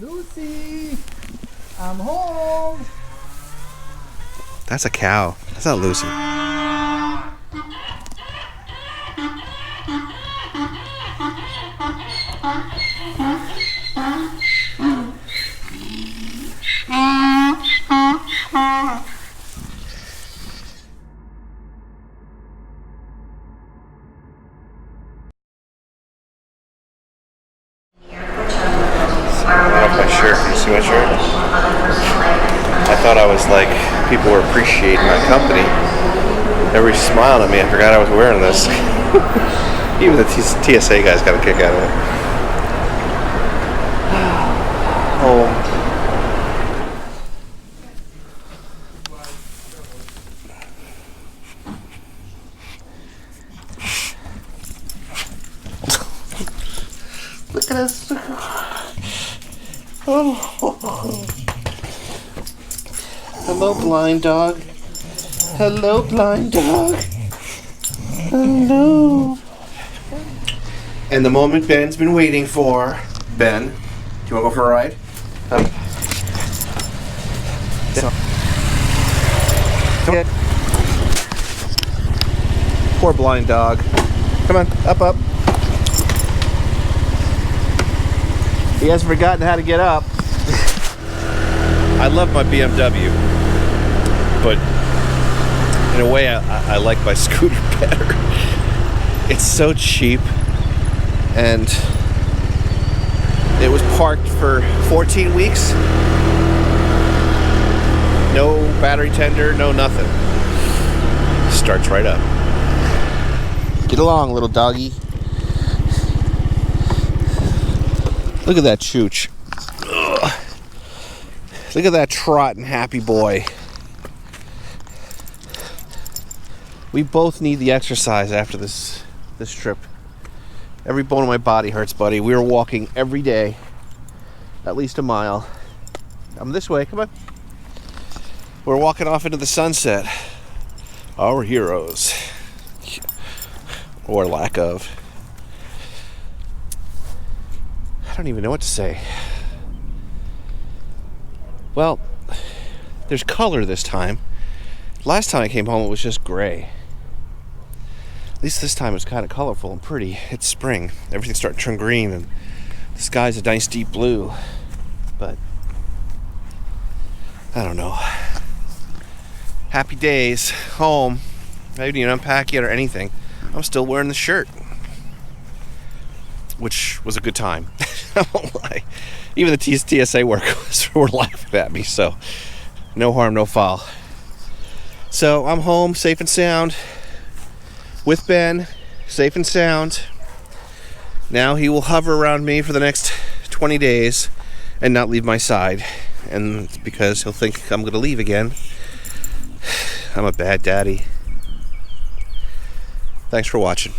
Lucy, I'm home. That's a cow. That's not Lucy. My shirt. Can you see my shirt? I thought I was like, people were appreciating my company. Everybody smiled at me. I forgot I was wearing this. Even the TSA guys got a kick out of it. Oh. Look at us. Oh. Hello, blind dog. Hello, blind dog. Hello. And the moment Ben's been waiting for. Ben, do you want to go for a ride? Come on. Poor blind dog. Come on, up. He hasn't forgotten how to get up. I love my BMW, but in a way I like my scooter better. It's so cheap, and it was parked for 14 weeks. No battery tender, no nothing. Starts right up. Get along, little doggy. Look at that chooch. Ugh. Look at that trotting happy boy. We both need the exercise after this trip. Every bone in my body hurts, buddy. We were walking every day, at least a mile. Come this way, come on. We're walking off into the sunset. Our heroes. Or lack of. I don't even know what to say. Well, there's color this time. Last time I came home, it was just gray. At least this time it's kind of colorful and pretty. It's spring. Everything's starting to turn green, and the sky's a nice deep blue. But I don't know. Happy days, home. I didn't even unpack yet or anything. I'm still wearing the shirt, which was a good time. I won't lie. Even the TSA workers were laughing at me, so no harm, no foul. So I'm home, safe and sound, with Ben, safe and sound. Now he will hover around me for the next 20 days and not leave my side. And because he'll think I'm going to leave again. I'm a bad daddy. Thanks for watching.